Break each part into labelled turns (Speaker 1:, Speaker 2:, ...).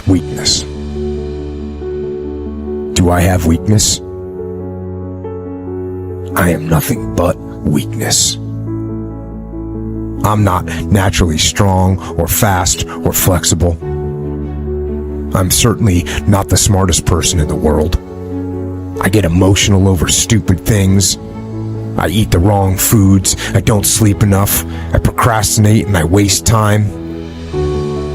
Speaker 1: weakness. Do I have weakness? I am nothing but weakness. I'm not naturally strong or fast or flexible. I'm certainly not the smartest person in the world. I get emotional over stupid things. I eat the wrong foods. I don't sleep enough. I procrastinate and I waste time.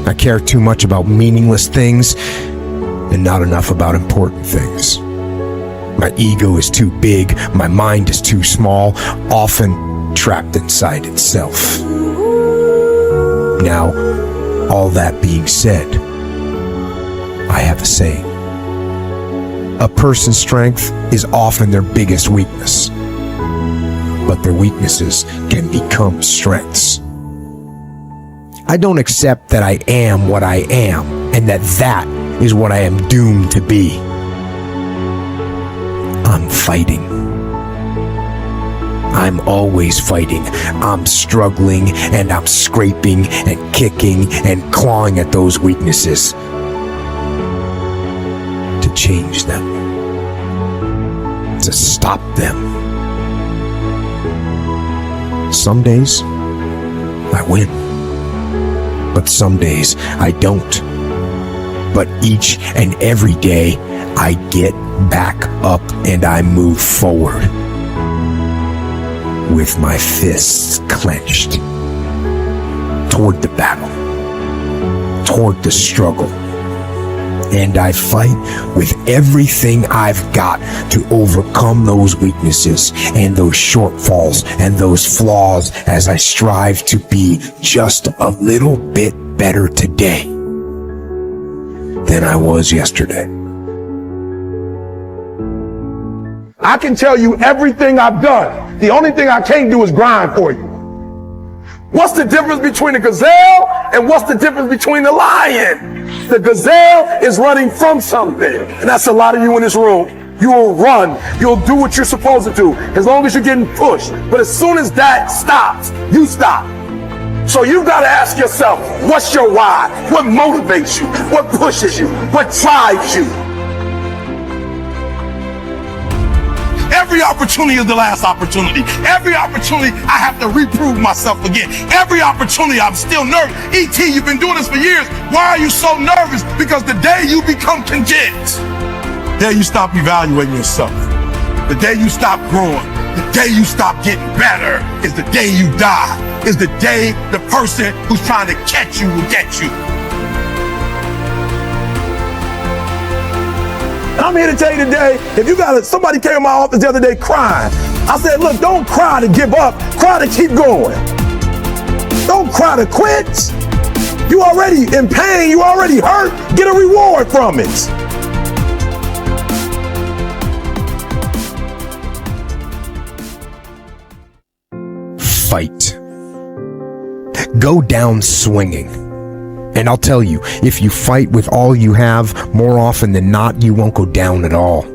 Speaker 1: I care too much about meaningless things and not enough about important things. My ego is too big. My mind is too small, often trapped inside itself. Now, all that being said, I have a saying. A person's strength is often their biggest weakness, but their weaknesses can become strengths. I don't accept that I am what I am and that is what I am doomed to be. I'm fighting. I'm always fighting. I'm struggling and I'm scraping and kicking and clawing at those weaknesses to change them, to stop them. Some days I win, but some days I don't. But each and every day I get back up and I move forward with my fists clenched toward the battle, toward the struggle. And I fight with everything I've got to overcome those weaknesses and those shortfalls and those flaws as I strive to be just a little bit better today than I was yesterday.
Speaker 2: I can tell you everything I've done. The only thing I can't do is grind for you. What's the difference between a gazelle and what's the difference between a lion? The gazelle is running from something. And that's a lot of you in this room. You will run. You'll do what you're supposed to do as long as you're getting pushed. But as soon as that stops, you stop. So you've got to ask yourself, what's your why? What motivates you? What pushes you? What drives you? Every opportunity is the last opportunity. Every opportunity, I have to reprove myself again. Every opportunity, I'm still nervous. E.T., you've been doing this for years. Why are you so nervous? Because the day you become content, the day you stop evaluating yourself, the day you stop growing, the day you stop getting better is the day you die. Is the day the person who's trying to catch you will get you. I'm here to tell you today, if you somebody came in my office the other day crying. I said, look, don't cry to give up, cry to keep going. Don't cry to quit. You already in pain, you already hurt, get a reward from it.
Speaker 1: Fight. Go down swinging. And I'll tell you, if you fight with all you have, more often than not, you won't go down at all.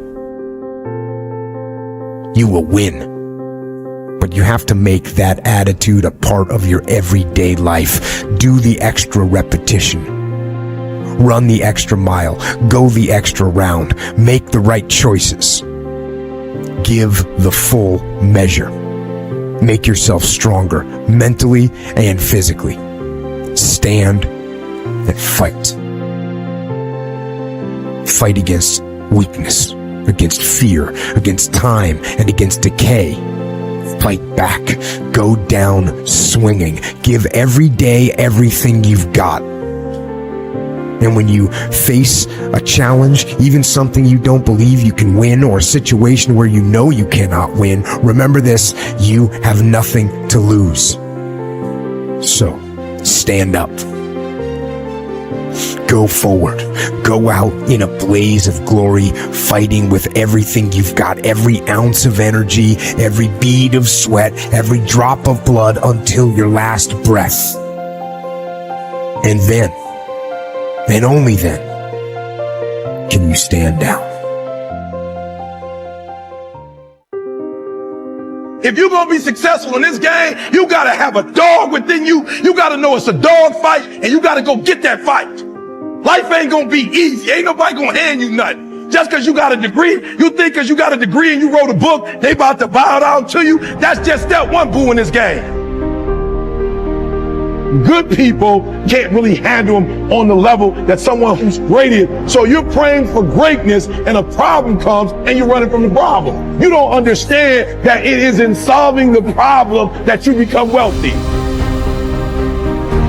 Speaker 1: You will win. But you have to make that attitude a part of your everyday life. Do the extra repetition. Run the extra mile. Go the extra round. Make the right choices. Give the full measure. Make yourself stronger, mentally and physically. Stand and fight. Fight against weakness, against fear, against time, and against decay. Fight back. Go down swinging. Give every day everything you've got. And when you face a challenge, even something you don't believe you can win, or a situation where you know you cannot win, remember this: you have nothing to lose. So, stand up. Go forward. Go out in a blaze of glory, fighting with everything you've got, every ounce of energy, every bead of sweat, every drop of blood, until your last breath. And then, and only then, can you stand down.
Speaker 2: If you're going to be successful in this game, you got to have a dog within you. You got to know it's a dog fight, and you got to go get that fight. Life ain't gonna be easy. Ain't nobody gonna hand you nothing. Just because you got a degree, you think because you got a degree and you wrote a book, they about to bow down to you. That's just step one, boo, in this game. Good people can't really handle them on the level that someone who's great is. So you're praying for greatness and a problem comes and you're running from the problem. You don't understand that it is in solving the problem that you become wealthy.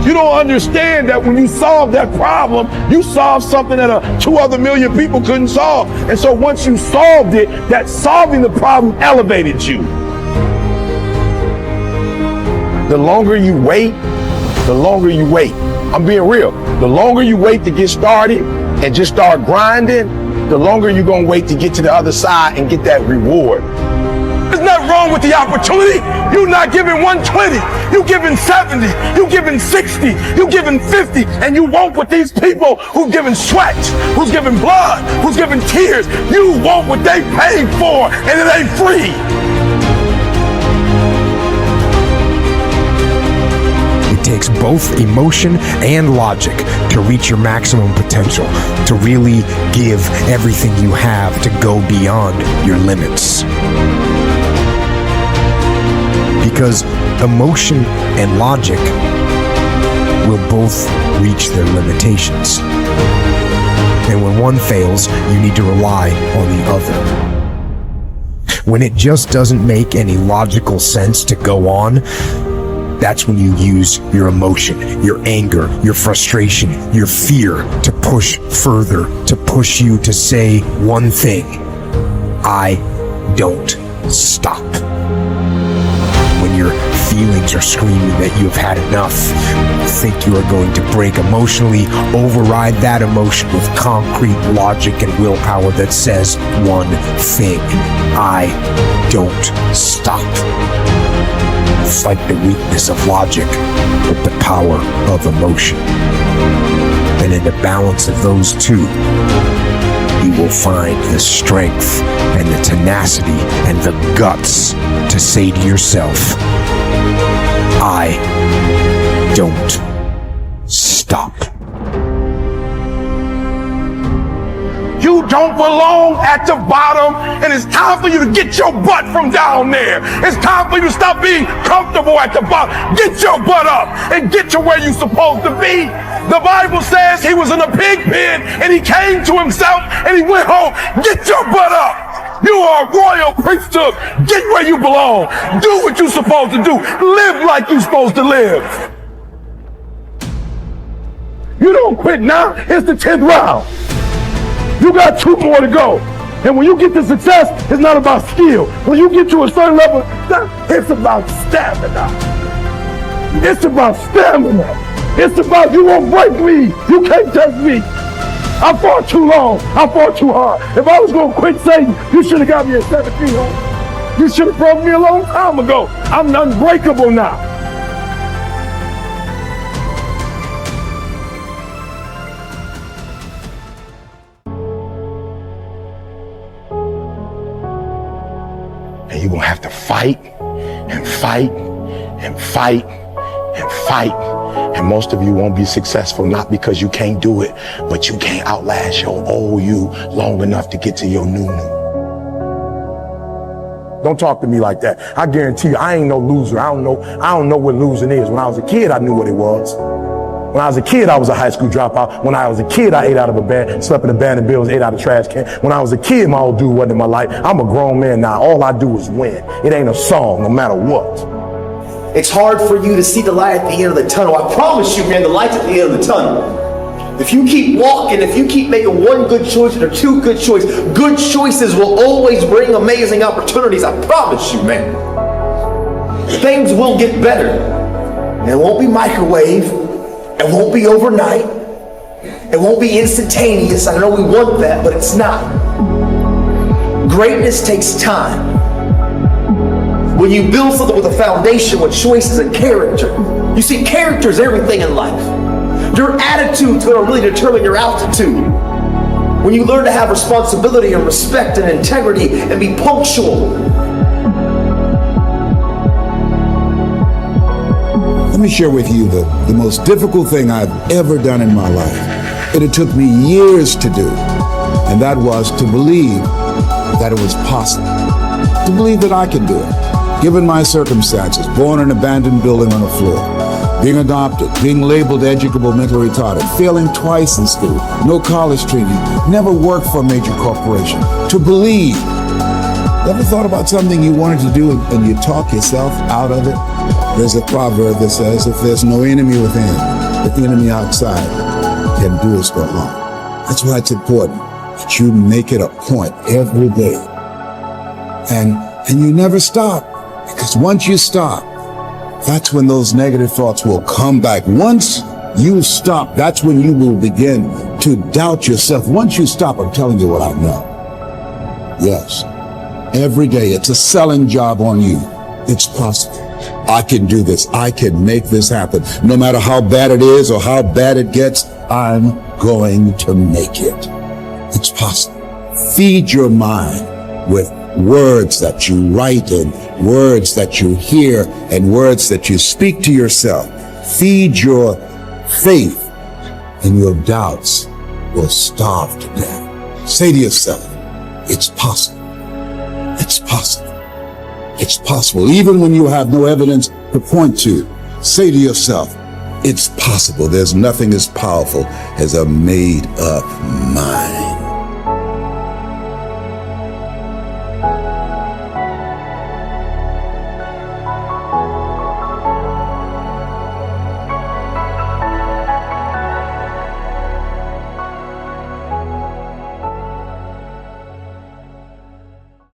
Speaker 2: You don't understand that when you solve that problem, you solve something that 2 other million people couldn't solve. And so once you solved it, that solving the problem elevated you. The longer you wait, I'm being real. The longer you wait to get started and just start grinding, the longer you're gonna wait to get to the other side and get that reward. There's nothing wrong with the opportunity. You're not giving 120, you're giving 70, you're giving 60, you're giving 50, and you want what these people who've given sweat, who's given blood, who's given tears, you want what they paid for, and it ain't free.
Speaker 1: It takes both emotion and logic to reach your maximum potential, to really give everything you have, to go beyond your limits. Because emotion and logic will both reach their limitations. And when one fails, you need to rely on the other. When it just doesn't make any logical sense to go on, that's when you use your emotion, your anger, your frustration, your fear to push further, to push you to say one thing: I don't stop. When your feelings are screaming that you've had enough, you think you are going to break emotionally, override that emotion with concrete logic and willpower that says one thing: I don't stop. Fight the weakness of logic with the power of emotion. And in the balance of those two, you will find the strength and the tenacity and the guts to say to yourself, I don't stop.
Speaker 2: You don't belong at the bottom, and it's time for you to get your butt from down there. It's time for you to stop being comfortable at the bottom. Get your butt up and get to where you're supposed to be. The Bible says he was in a pig pen and he came to himself and he went home. Get your butt up. You are a royal priesthood. Get where you belong. Do what you're supposed to do. Live like you're supposed to live. You don't quit now. It's the 10th round. You got 2 more to go. And when you get to success, it's not about skill. When you get to a certain level, it's about stamina. It's about stamina. It's about you won't break me. You can't touch me. I fought too long. I fought too hard. If I was going to quit Satan, you should have got me at 7 feet home. You should have broke me a long time ago. I'm unbreakable now. And you're going to have to fight and fight and fight and fight. And most of you won't be successful, not because you can't do it, but you can't outlast your old you long enough to get to your new. Don't talk to me like that. I guarantee you, I ain't no loser. I don't know what losing is. When I was a kid, I knew what it was. When I was a kid, I was a high school dropout. When I was a kid, I ate out of a bed, slept in abandoned buildings, ate out of trash can. When I was a kid, my old dude wasn't in my life. I'm a grown man now. All I do is win. It ain't a song, no matter what.
Speaker 3: It's hard for you to see the light at the end of the tunnel. I promise you, man, the light's at the end of the tunnel. If you keep walking, if you keep making one good choice or 2 good choices will always bring amazing opportunities. I promise you, man. Things will get better. And it won't be microwave. It won't be overnight. It won't be instantaneous. I know we want that, but it's not. Greatness takes time. When you build something with a foundation with choices and character, you see, character is everything in life. Your attitude's going to really determine your altitude. When you learn to have responsibility and respect and integrity and be punctual.
Speaker 4: Let me share with you the most difficult thing I've ever done in my life. and it took me years to do. And that was to believe that it was possible, to believe that I can do it. Given my circumstances, born in an abandoned building on the floor, being adopted, being labeled educable mentally retarded, failing twice in school, no college training, never worked for a major corporation, to believe. Ever thought about something you wanted to do and you talk yourself out of it? There's a proverb that says, if there's no enemy within, the enemy outside can do us no harm. That's why it's important that you make it a point every day. And you never stop, because once you stop, that's when those negative thoughts will come back. Once you stop, that's when you will begin to doubt yourself. Once you stop, I'm telling you what I know. Yes. Every day, it's a selling job on you. It's possible. I can do this. I can make this happen. No matter how bad it is or how bad it gets, I'm going to make it. It's possible. Feed your mind with words that you write and words that you hear and words that you speak to yourself. Feed your faith and your doubts will starve to death. Say to yourself, it's possible. It's possible. It's possible. Even when you have no evidence to point to, say to yourself, it's possible. There's nothing as powerful as a made-up mind.